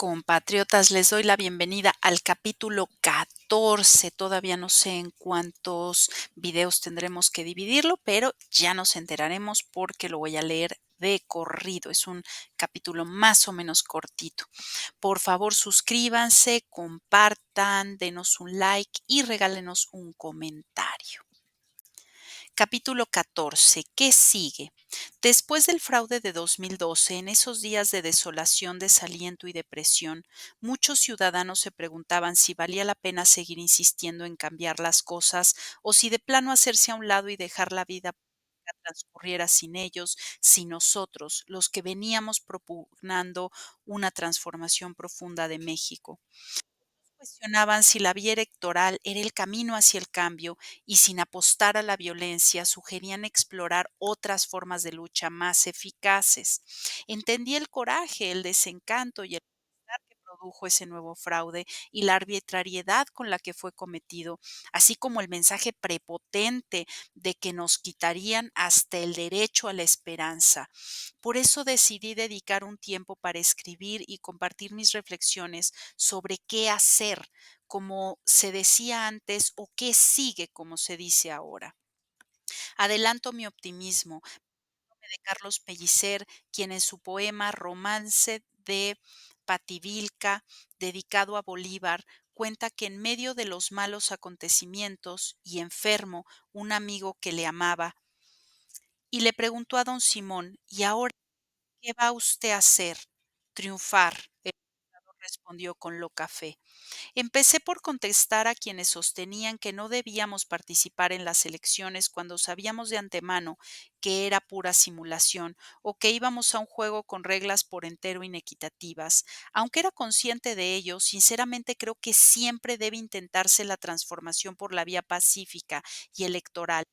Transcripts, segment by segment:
Compatriotas, les doy la bienvenida al capítulo 14. Todavía no sé en cuántos videos tendremos que dividirlo, pero ya nos enteraremos porque lo voy a leer de corrido. Es un capítulo más o menos cortito. Por favor, suscríbanse, compartan, denos un like y regálenos un comentario. Capítulo 14. ¿Qué sigue? Después del fraude de 2012, en esos días de desolación, desaliento y depresión, muchos ciudadanos se preguntaban si valía la pena seguir insistiendo en cambiar las cosas o si de plano hacerse a un lado y dejar la vida transcurriera sin ellos, sin nosotros, los que veníamos propugnando una transformación profunda de México. Cuestionaban si la vía electoral era el camino hacia el cambio y sin apostar a la violencia sugerían explorar otras formas de lucha más eficaces. Entendí el coraje, el desencanto y el malestar que produjo ese nuevo fraude y la arbitrariedad con la que fue cometido, así como el mensaje prepotente de que nos quitarían hasta el derecho a la esperanza. Por eso decidí dedicar un tiempo para escribir y compartir mis reflexiones sobre qué hacer, como se decía antes, o qué sigue, como se dice ahora. Adelanto mi optimismo de Carlos Pellicer, quien en su poema Romance de Pativilca, dedicado a Bolívar, cuenta que en medio de los malos acontecimientos y enfermo, un amigo que le amaba, y le preguntó a don Simón: ¿y ahora qué va usted a hacer? Triunfar, el dictador respondió con loca fe. Empecé por contestar a quienes sostenían que no debíamos participar en las elecciones cuando sabíamos de antemano que era pura simulación o que íbamos a un juego con reglas por entero inequitativas. Aunque era consciente de ello, sinceramente creo que siempre debe intentarse la transformación por la vía pacífica y electoral.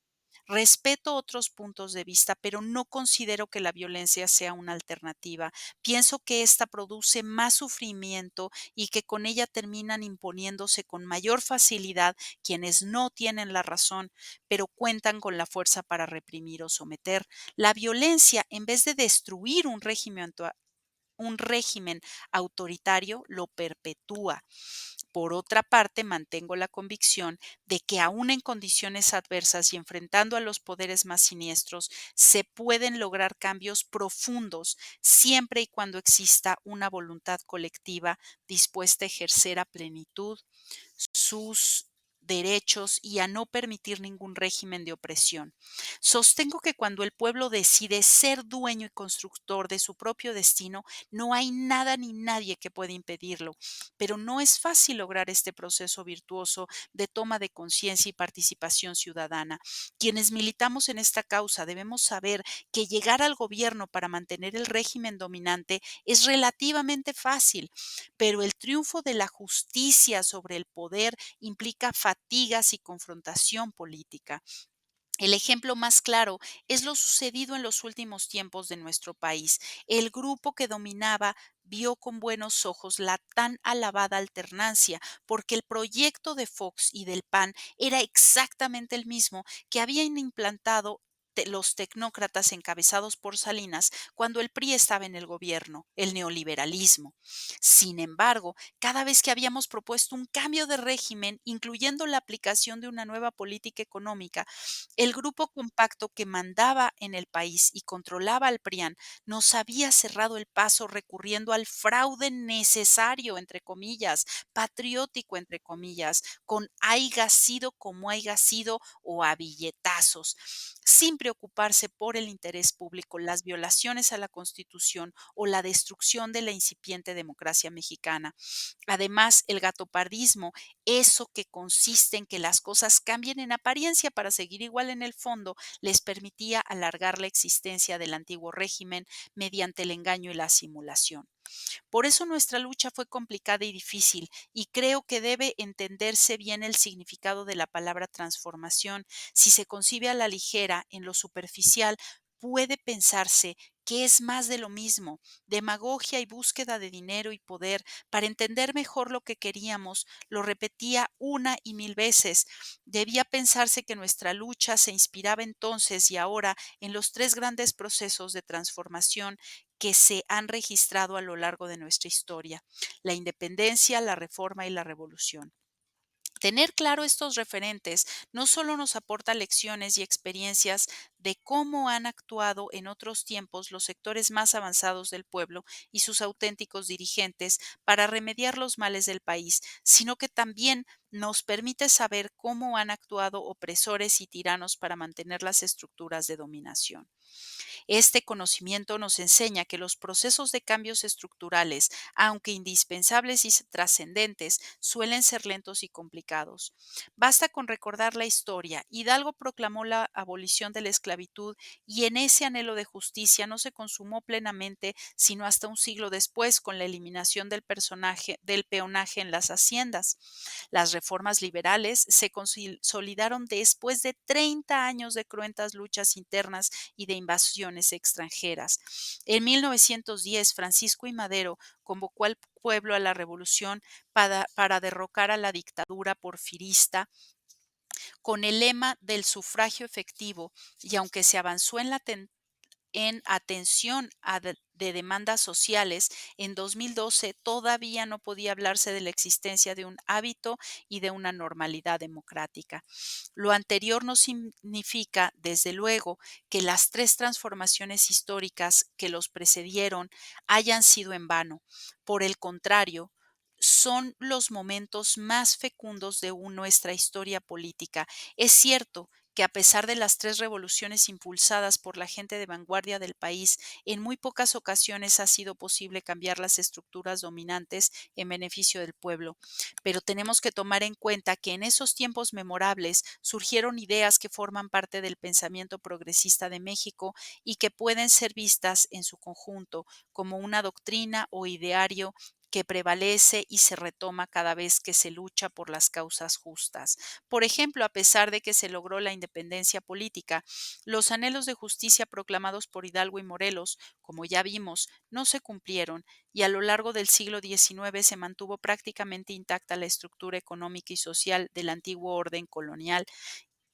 Respeto otros puntos de vista, pero no considero que la violencia sea una alternativa. Pienso que esta produce más sufrimiento y que con ella terminan imponiéndose con mayor facilidad quienes no tienen la razón, pero cuentan con la fuerza para reprimir o someter. La violencia, en vez de destruir un régimen autoritario, lo perpetúa. Por otra parte, mantengo la convicción de que aún en condiciones adversas y enfrentando a los poderes más siniestros, se pueden lograr cambios profundos siempre y cuando exista una voluntad colectiva dispuesta a ejercer a plenitud sus derechos y a no permitir ningún régimen de opresión. Sostengo que cuando el pueblo decide ser dueño y constructor de su propio destino, no hay nada ni nadie que pueda impedirlo, pero no es fácil lograr este proceso virtuoso de toma de conciencia y participación ciudadana. Quienes militamos en esta causa debemos saber que llegar al gobierno para mantener el régimen dominante es relativamente fácil, pero el triunfo de la justicia sobre el poder implica fatigas y confrontación política. El ejemplo más claro es lo sucedido en los últimos tiempos de nuestro país. El grupo que dominaba vio con buenos ojos la tan alabada alternancia, porque el proyecto de Fox y del PAN era exactamente el mismo que habían implantado los tecnócratas encabezados por Salinas cuando el PRI estaba en el gobierno, el neoliberalismo. Sin embargo, cada vez que habíamos propuesto un cambio de régimen, incluyendo la aplicación de una nueva política económica, el grupo compacto que mandaba en el país y controlaba al PRIAN nos había cerrado el paso recurriendo al fraude necesario, entre comillas, patriótico, entre comillas, con haiga sido como haiga sido o a billetazos, sin preocuparse por el interés público, las violaciones a la Constitución o la destrucción de la incipiente democracia mexicana. Además, el gatopardismo, eso que consiste en que las cosas cambien en apariencia para seguir igual en el fondo, les permitía alargar la existencia del antiguo régimen mediante el engaño y la simulación. Por eso nuestra lucha fue complicada y difícil, y creo que debe entenderse bien el significado de la palabra transformación. Si se concibe a la ligera, en lo superficial, puede pensarse que es más de lo mismo, demagogia y búsqueda de dinero y poder para entender mejor lo que queríamos, lo repetía una y mil veces. Debía pensarse que nuestra lucha se inspiraba entonces y ahora en los tres grandes procesos de transformación que se han registrado a lo largo de nuestra historia: la independencia, la reforma y la revolución. Tener claro estos referentes no solo nos aporta lecciones y experiencias de cómo han actuado en otros tiempos los sectores más avanzados del pueblo y sus auténticos dirigentes para remediar los males del país, sino que también nos permite saber cómo han actuado opresores y tiranos para mantener las estructuras de dominación. Este conocimiento nos enseña que los procesos de cambios estructurales, aunque indispensables y trascendentes, suelen ser lentos y complicados. Basta con recordar la historia. Hidalgo proclamó la abolición de la esclavitud y en ese anhelo de justicia no se consumó plenamente sino hasta un siglo después con la eliminación del peonaje en las haciendas. Las reformas liberales se consolidaron después de 30 años de cruentas luchas internas y de invasiones extranjeras. En 1910, Francisco I. Madero convocó al pueblo a la revolución para derrocar a la dictadura porfirista con el lema del sufragio efectivo, y aunque se avanzó en atención de demandas sociales, en 2012 todavía no podía hablarse de la existencia de un hábito y de una normalidad democrática. Lo anterior no significa, desde luego, que las tres transformaciones históricas que los precedieron hayan sido en vano. Por el contrario, son los momentos más fecundos de nuestra historia política. Es cierto que a pesar de las tres revoluciones impulsadas por la gente de vanguardia del país, en muy pocas ocasiones ha sido posible cambiar las estructuras dominantes en beneficio del pueblo. Pero tenemos que tomar en cuenta que en esos tiempos memorables surgieron ideas que forman parte del pensamiento progresista de México y que pueden ser vistas en su conjunto como una doctrina o ideario que prevalece y se retoma cada vez que se lucha por las causas justas. Por ejemplo, a pesar de que se logró la independencia política, los anhelos de justicia proclamados por Hidalgo y Morelos, como ya vimos, no se cumplieron y a lo largo del siglo XIX se mantuvo prácticamente intacta la estructura económica y social del antiguo orden colonial,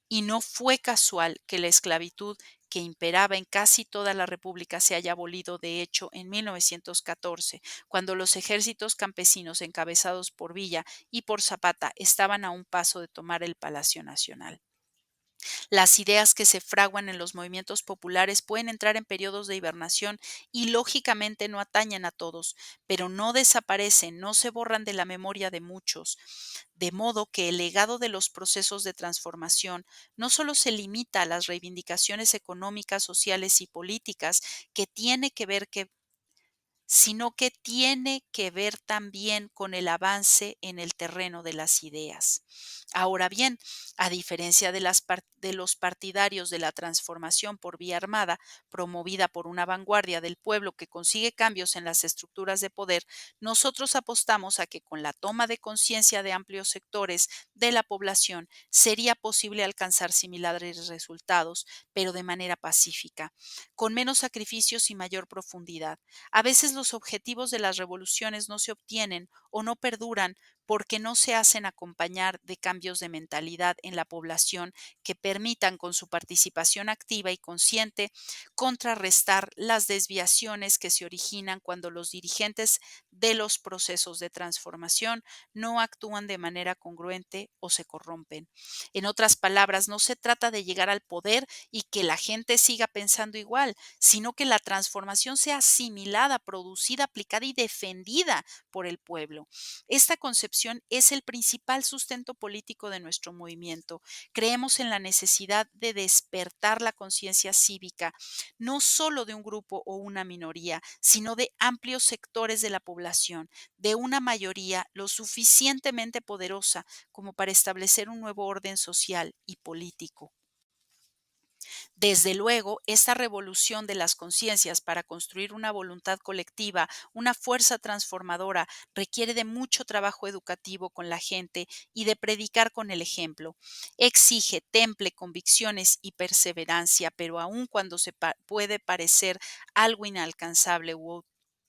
y no fue casual que la esclavitud que imperaba en casi toda la república se haya abolido de hecho en 1914, cuando los ejércitos campesinos encabezados por Villa y por Zapata estaban a un paso de tomar el Palacio Nacional. Las ideas que se fraguan en los movimientos populares pueden entrar en periodos de hibernación y lógicamente no atañen a todos, pero no desaparecen, no se borran de la memoria de muchos. De modo que el legado de los procesos de transformación no solo se limita a las reivindicaciones económicas, sociales y políticas que tiene que ver que sino que tiene que ver también con el avance en el terreno de las ideas. Ahora bien, a diferencia de los partidarios de la transformación por vía armada, promovida por una vanguardia del pueblo que consigue cambios en las estructuras de poder, nosotros apostamos a que con la toma de conciencia de amplios sectores de la población sería posible alcanzar similares resultados, pero de manera pacífica, con menos sacrificios y mayor profundidad. A veces los objetivos de las revoluciones no se obtienen o no perduran porque no se hacen acompañar de cambios de mentalidad en la población que permitan, con su participación activa y consciente, contrarrestar las desviaciones que se originan cuando los dirigentes de los procesos de transformación no actúan de manera congruente o se corrompen. En otras palabras, no se trata de llegar al poder y que la gente siga pensando igual, sino que la transformación sea asimilada, producida, aplicada y defendida por el pueblo. Esta concepción es el principal sustento político de nuestro movimiento. Creemos en la necesidad de despertar la conciencia cívica, no solo de un grupo o una minoría, sino de amplios sectores de la población, de una mayoría lo suficientemente poderosa como para establecer un nuevo orden social y político. Desde luego, esta revolución de las conciencias para construir una voluntad colectiva, una fuerza transformadora, requiere de mucho trabajo educativo con la gente y de predicar con el ejemplo. Exige temple, convicciones y perseverancia, pero aun cuando puede parecer algo inalcanzable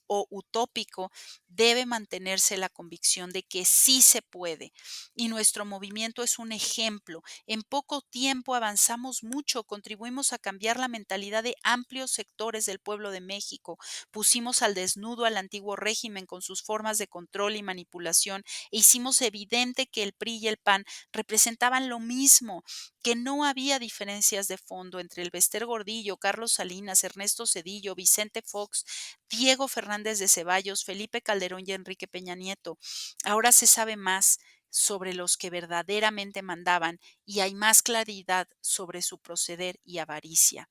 o utópico, debe mantenerse la convicción de que sí se puede. Y nuestro movimiento es un ejemplo. En poco tiempo avanzamos mucho, contribuimos a cambiar la mentalidad de amplios sectores del pueblo de México, pusimos al desnudo al antiguo régimen con sus formas de control y manipulación e hicimos evidente que el PRI y el PAN representaban lo mismo, que no había diferencias de fondo entre el Bester Gordillo, Carlos Salinas, Ernesto Zedillo, Vicente Fox, Diego Fernández de Ceballos, Felipe Calderón y Enrique Peña Nieto. Ahora se sabe más sobre los que verdaderamente mandaban y hay más claridad sobre su proceder y avaricia.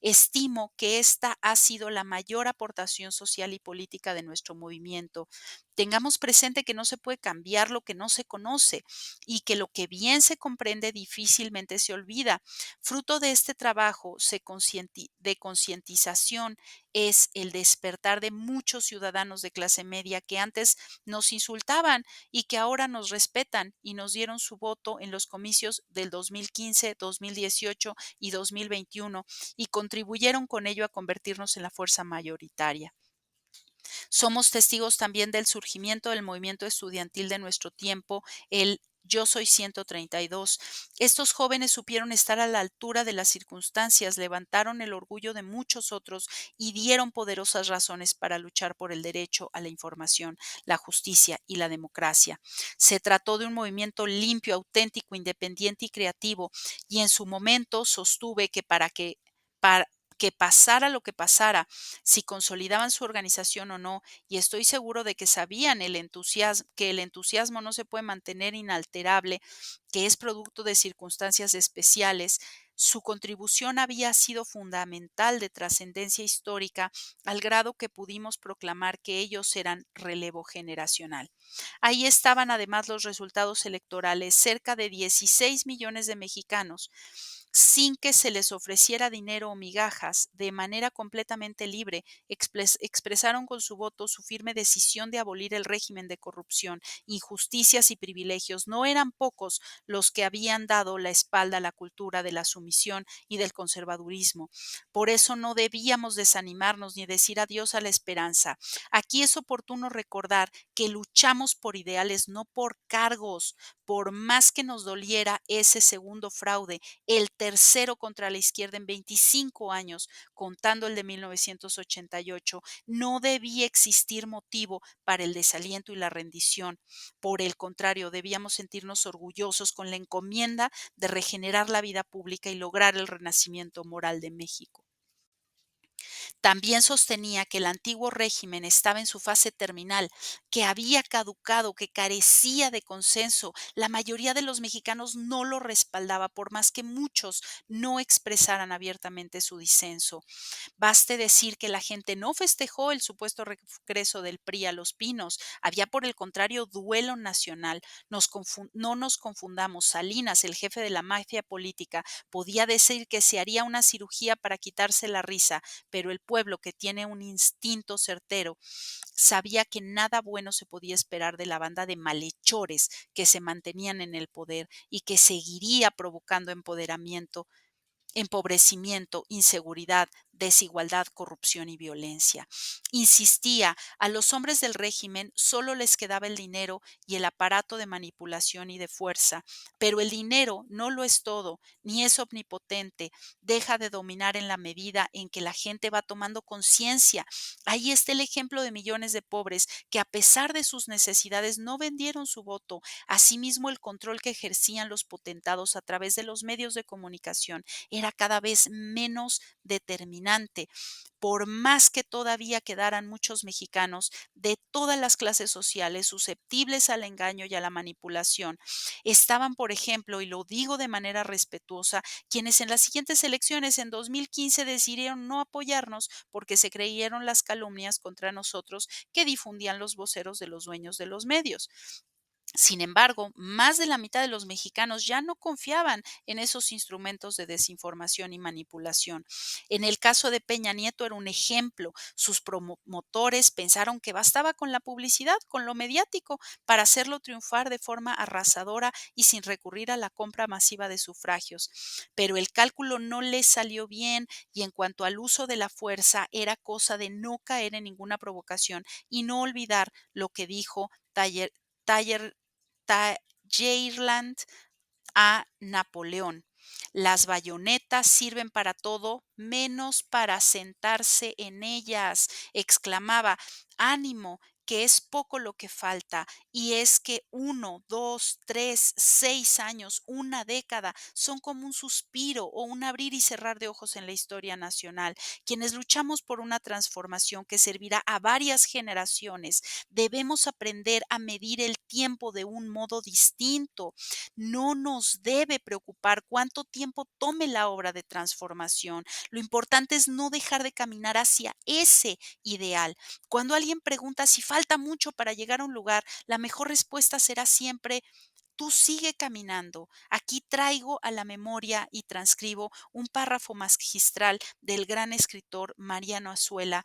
Estimo que esta ha sido la mayor aportación social y política de nuestro movimiento. Tengamos presente que no se puede cambiar lo que no se conoce y que lo que bien se comprende difícilmente se olvida. Fruto de este trabajo de concientización es el despertar de muchos ciudadanos de clase media que antes nos insultaban y que ahora nos respetan y nos dieron su voto en los comicios del 2015, 2018 y 2021 y contribuyeron con ello a convertirnos en la fuerza mayoritaria. Somos testigos también del surgimiento del movimiento estudiantil de nuestro tiempo, el Yo Soy 132. Estos jóvenes supieron estar a la altura de las circunstancias, levantaron el orgullo de muchos otros y dieron poderosas razones para luchar por el derecho a la información, la justicia y la democracia. Se trató de un movimiento limpio, auténtico, independiente y creativo, y en su momento sostuve que para que pasara lo que pasara, si consolidaban su organización o no, y estoy seguro de que sabían que el entusiasmo no se puede mantener inalterable, que es producto de circunstancias especiales. Su contribución había sido fundamental, de trascendencia histórica, al grado que pudimos proclamar que ellos eran relevo generacional. Ahí estaban además los resultados electorales: cerca de 16 millones de mexicanos, sin que se les ofreciera dinero o migajas, de manera completamente libre, expresaron con su voto su firme decisión de abolir el régimen de corrupción, injusticias y privilegios. No eran pocos los que habían dado la espalda a la cultura de la sumisión y del conservadurismo. Por eso no debíamos desanimarnos ni decir adiós a la esperanza. Aquí es oportuno recordar que luchamos por ideales, no por cargos. Por más que nos doliera ese segundo fraude, el tercero contra la izquierda en 25 años, contando el de 1988, no debía existir motivo para el desaliento y la rendición. Por el contrario, debíamos sentirnos orgullosos con la encomienda de regenerar la vida pública y lograr el renacimiento moral de México. También sostenía que el antiguo régimen estaba en su fase terminal, que había caducado, que carecía de consenso. La mayoría de los mexicanos no lo respaldaba, por más que muchos no expresaran abiertamente su disenso. Baste decir que la gente no festejó el supuesto regreso del PRI a Los Pinos. Había, por el contrario, duelo nacional. No nos confundamos. Salinas, el jefe de la mafia política, podía decir que se haría una cirugía para quitarse la risa, pero el pueblo, que tiene un instinto certero, sabía que nada bueno se podía esperar de la banda de malhechores que se mantenían en el poder y que seguiría provocando empobrecimiento, inseguridad, desigualdad, corrupción y violencia. Insistía: a los hombres del régimen solo les quedaba el dinero y el aparato de manipulación y de fuerza, pero el dinero no lo es todo, ni es omnipotente, deja de dominar en la medida en que la gente va tomando conciencia. Ahí está el ejemplo de millones de pobres que, a pesar de sus necesidades, no vendieron su voto. Asimismo, el control que ejercían los potentados a través de los medios de comunicación era cada vez menos determinante. Por más que todavía quedaran muchos mexicanos de todas las clases sociales susceptibles al engaño y a la manipulación, estaban, por ejemplo, y lo digo de manera respetuosa, quienes en las siguientes elecciones en 2015 decidieron no apoyarnos porque se creyeron las calumnias contra nosotros que difundían los voceros de los dueños de los medios. Sin embargo, más de la mitad de los mexicanos ya no confiaban en esos instrumentos de desinformación y manipulación. En el caso de Peña Nieto era un ejemplo. Sus promotores pensaron que bastaba con la publicidad, con lo mediático, para hacerlo triunfar de forma arrasadora y sin recurrir a la compra masiva de sufragios. Pero el cálculo no les salió bien y en cuanto al uso de la fuerza era cosa de no caer en ninguna provocación y no olvidar lo que dijo Taller Talleyrand a Napoleón. Las bayonetas sirven para todo menos para sentarse en ellas, exclamaba. Ánimo, que es poco lo que falta, y es que 1, 2, 3, 6 años, una década, son como un suspiro o un abrir y cerrar de ojos en la historia nacional. Quienes luchamos por una transformación que servirá a varias generaciones, debemos aprender a medir el tiempo de un modo distinto. No nos debe preocupar cuánto tiempo tome la obra de transformación. Lo importante es no dejar de caminar hacia ese ideal. Cuando alguien pregunta si falta mucho para llegar a un lugar, la mejor respuesta será siempre: tú sigue caminando. Aquí traigo a la memoria y transcribo un párrafo magistral del gran escritor Mariano Azuela,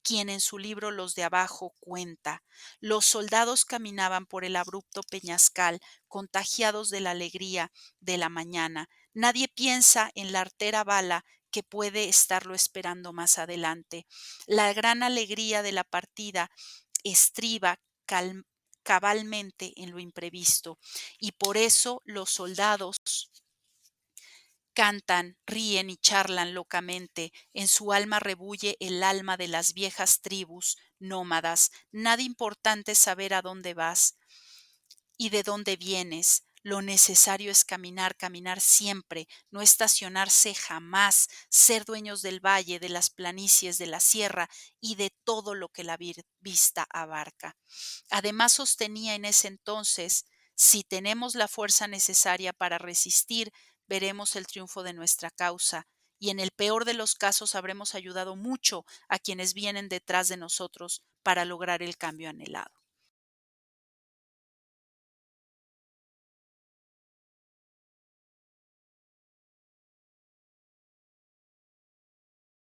quien en su libro Los de abajo cuenta: los soldados caminaban por el abrupto peñascal, contagiados de la alegría de la mañana. Nadie piensa en la artera bala que puede estarlo esperando más adelante. La gran alegría de la partida estriba cabalmente en lo imprevisto, y por eso los soldados cantan, ríen y charlan locamente. En su alma rebulle el alma de las viejas tribus nómadas. Nada importante es saber a dónde vas y de dónde vienes. Lo necesario es caminar, caminar siempre, no estacionarse jamás, ser dueños del valle, de las planicies, de la sierra y de todo lo que la vista abarca. Además, sostenía en ese entonces: si tenemos la fuerza necesaria para resistir, veremos el triunfo de nuestra causa, y en el peor de los casos habremos ayudado mucho a quienes vienen detrás de nosotros para lograr el cambio anhelado.